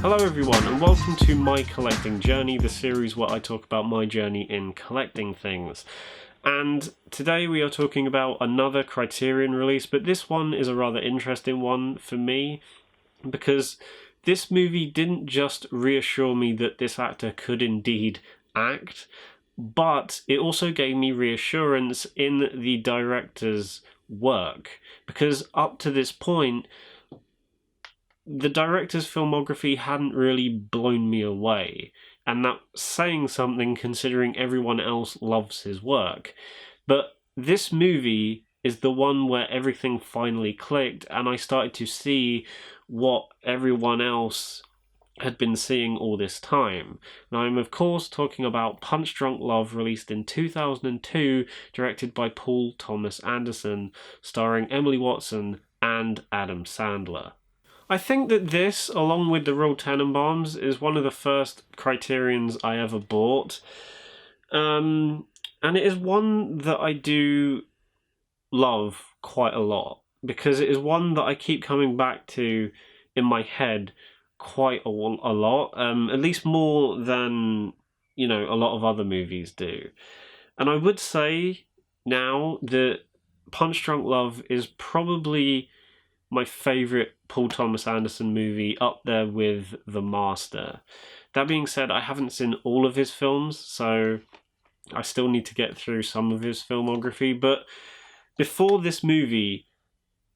Hello everyone and welcome to My Collecting Journey, the series where I talk about my journey in collecting things. And today we are talking about another Criterion release, but this one is a rather interesting one for me because this movie didn't just reassure me that this actor could indeed act, but it also gave me reassurance in the director's work, because up to this point the director's filmography hadn't really blown me away, and that's saying something considering everyone else loves his work. But this movie is the one where everything finally clicked, and I started to see what everyone else had been seeing all this time. Now, I'm of course talking about Punch Drunk Love, released in 2002, directed by Paul Thomas Anderson, starring Emily Watson and Adam Sandler. I think that this, along with the Royal Tenenbaums, is one of the first Criterions I ever bought. And it is one that I do love quite a lot, because it is one that I keep coming back to in my head quite a lot, at least more than, a lot of other movies do. And I would say now that Punch Drunk Love is probably my favourite Paul Thomas Anderson movie, up there with The Master. That being said, I haven't seen all of his films, so I still need to get through some of his filmography. But before this movie,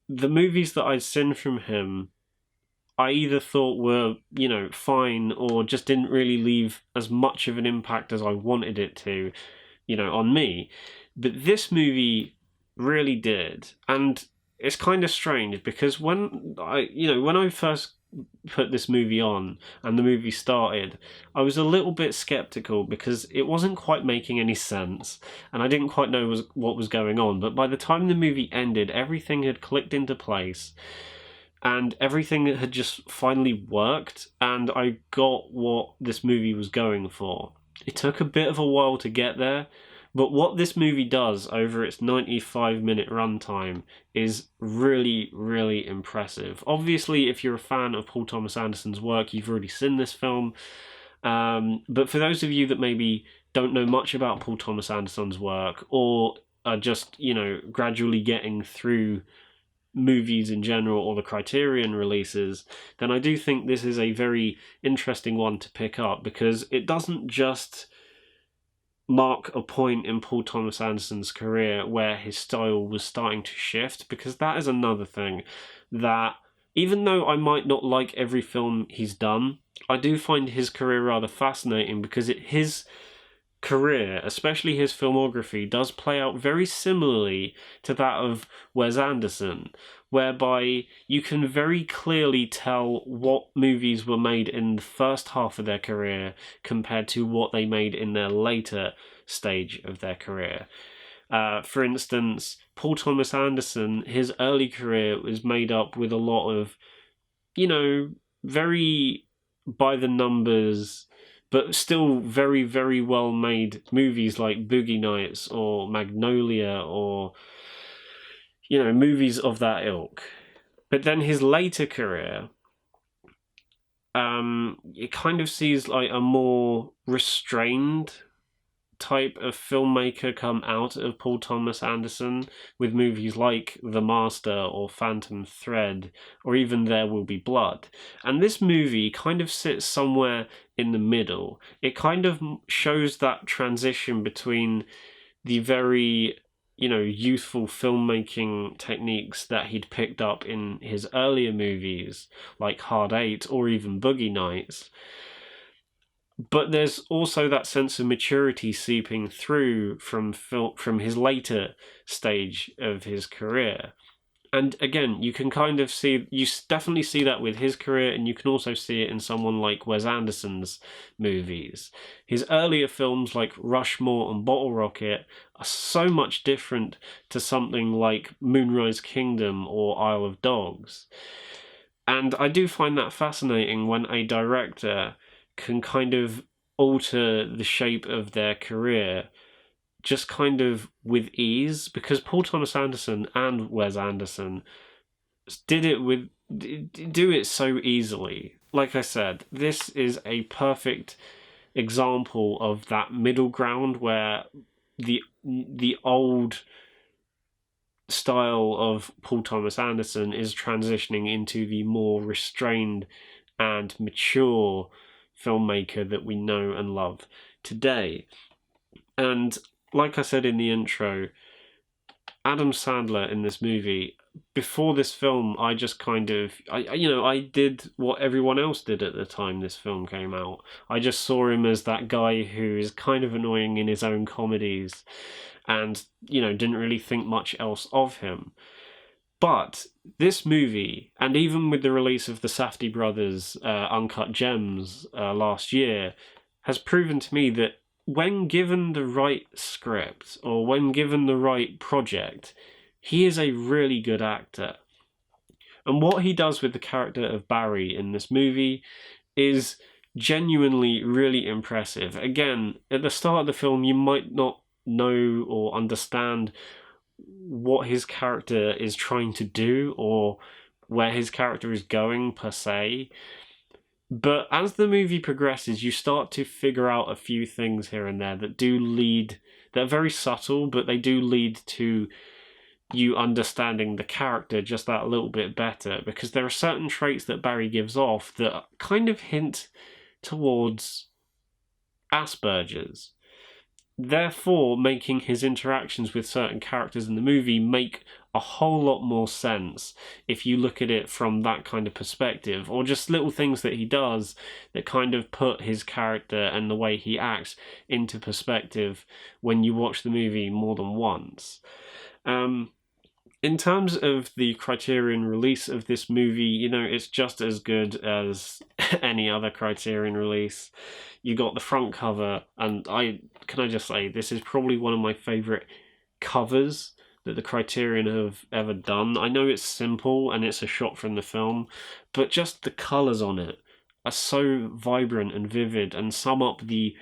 the movies that I'd seen from him, I either thought were, fine, or just didn't really leave as much of an impact as I wanted it to, on me. But this movie really did. And it's kind of strange because when I first put this movie on and the movie started, I was a little bit skeptical because it wasn't quite making any sense and I didn't quite know what was going on. But by the time the movie ended, everything had clicked into place and everything had just finally worked, and I got what this movie was going for. It took a bit of a while to get there, but what this movie does over its 95-minute runtime is really, really impressive. Obviously, if you're a fan of Paul Thomas Anderson's work, you've already seen this film. But for those of you that maybe don't know much about Paul Thomas Anderson's work, or are just, gradually getting through movies in general or the Criterion releases, then I do think this is a very interesting one to pick up, because it doesn't just mark a point in Paul Thomas Anderson's career where his style was starting to shift, because that is another thing that, even though I might not like every film he's done, I do find his career rather fascinating, because his career, especially his filmography, does play out very similarly to that of Wes Anderson, whereby you can very clearly tell what movies were made in the first half of their career compared to what they made in their later stage of their career. For instance, Paul Thomas Anderson, his early career was made up with a lot of, very by the numbers, but still very, very well made movies like Boogie Nights or Magnolia, or movies of that ilk. But then his later career, it kind of sees like a more restrained type of filmmaker come out of Paul Thomas Anderson, with movies like The Master or Phantom Thread, or even There Will Be Blood. And this movie kind of sits somewhere in the middle. It kind of shows that transition between the very youthful filmmaking techniques that he'd picked up in his earlier movies, like Hard Eight or even Boogie Nights. But there's also that sense of maturity seeping through from his later stage of his career. And again, you can kind of definitely see that with his career, and you can also see it in someone like Wes Anderson's movies. His earlier films like Rushmore and Bottle Rocket are so much different to something like Moonrise Kingdom or Isle of Dogs. And I do find that fascinating when a director can kind of alter the shape of their career just kind of with ease, because Paul Thomas Anderson and Wes Anderson do it so easily. like I said, this is a perfect example of that middle ground where the old style of Paul Thomas Anderson is transitioning into the more restrained and mature filmmaker that we know and love today. And like I said in the intro, Adam Sandler in this movie, before this film, I just kind of, I did what everyone else did at the time this film came out. I just saw him as that guy who is kind of annoying in his own comedies and, didn't really think much else of him. But this movie, and even with the release of the Safdie brothers' Uncut Gems last year, has proven to me that when given the right script or when given the right project, he is a really good actor. And what he does with the character of Barry in this movie is genuinely really impressive. Again, at the start of the film, you might not know or understand what his character is trying to do or where his character is going per se. But as the movie progresses, you start to figure out a few things here and there that are very subtle, but they do lead to you understanding the character just that little bit better, because there are certain traits that Barry gives off that kind of hint towards Asperger's. Therefore, making his interactions with certain characters in the movie make a whole lot more sense if you look at it from that kind of perspective, or just little things that he does that kind of put his character and the way he acts into perspective when you watch the movie more than once. In terms of the Criterion release of this movie, it's just as good as any other Criterion release. You got the front cover, and can I just say, this is probably one of my favourite covers that the Criterion have ever done. I know it's simple and it's a shot from the film, but just the colours on it are so vibrant and vivid and sum up the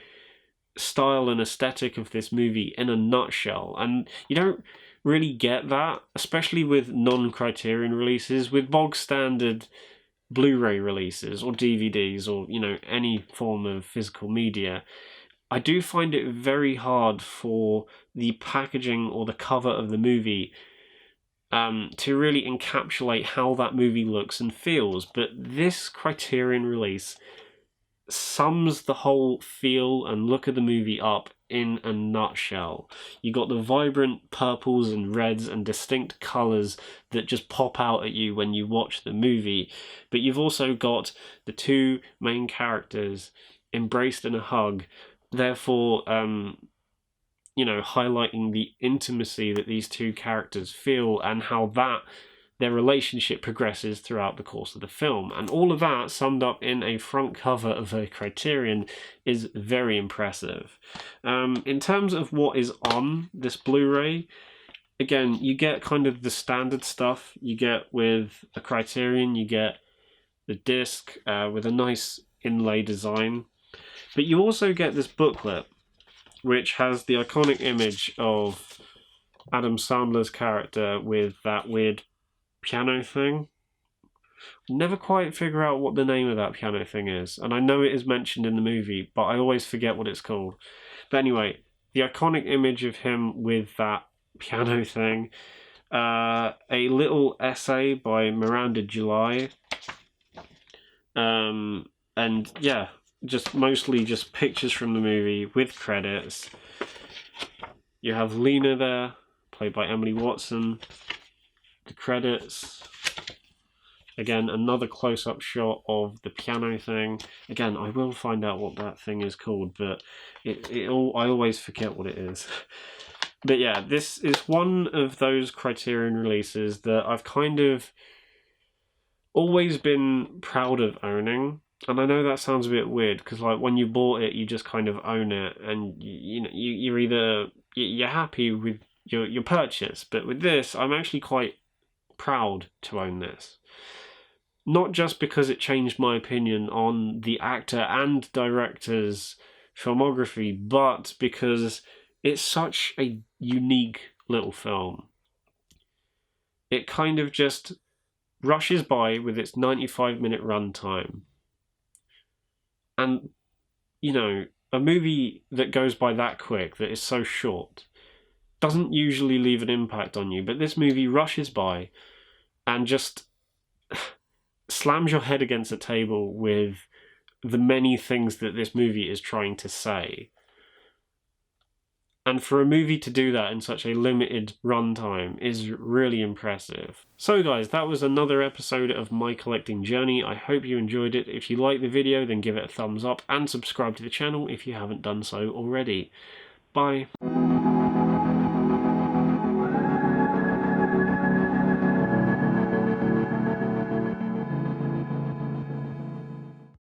style and aesthetic of this movie in a nutshell. And you don't really get that, especially with non-Criterion releases. With bog standard Blu-ray releases or DVDs or any form of physical media, I do find it very hard for the packaging or the cover of the movie to really encapsulate how that movie looks and feels. But this Criterion release sums the whole feel and look of the movie up in a nutshell. You got the vibrant purples and reds and distinct colours that just pop out at you when you watch the movie, but you've also got the two main characters embraced in a hug, therefore highlighting the intimacy that these two characters feel and how their relationship progresses throughout the course of the film. And all of that summed up in a front cover of a Criterion is very impressive. In terms of what is on this Blu-ray, again, you get kind of the standard stuff you get with a Criterion. You get the disc with a nice inlay design. But you also get this booklet, which has the iconic image of Adam Sandler's character with that weird piano thing. Never quite figure out what the name of that piano thing is, and I know it is mentioned in the movie, but I always forget what it's called. But anyway, the iconic image of him with that piano thing, a little essay by Miranda July, and yeah, just mostly just pictures from the movie with credits. You have Lena there, played by Emily Watson. The credits. Again, another close-up shot of the piano thing. Again, I will find out what that thing is called, but I always forget what it is. But yeah, this is one of those Criterion releases that I've kind of always been proud of owning. And I know that sounds a bit weird, because when you bought it, you just kind of own it, and you're happy with your purchase. But with this, I'm actually quite proud to own this. Not just because it changed my opinion on the actor and director's filmography, but because it's such a unique little film. It kind of just rushes by with its 95-minute runtime. And, you know, a movie that goes by that quick, that is so short, doesn't usually leave an impact on you, but this movie rushes by and just slams your head against a table with the many things that this movie is trying to say. And for a movie to do that in such a limited runtime is really impressive. So guys, that was another episode of My Collecting Journey. I hope you enjoyed it. If you liked the video, then give it a thumbs up and subscribe to the channel if you haven't done so already. Bye.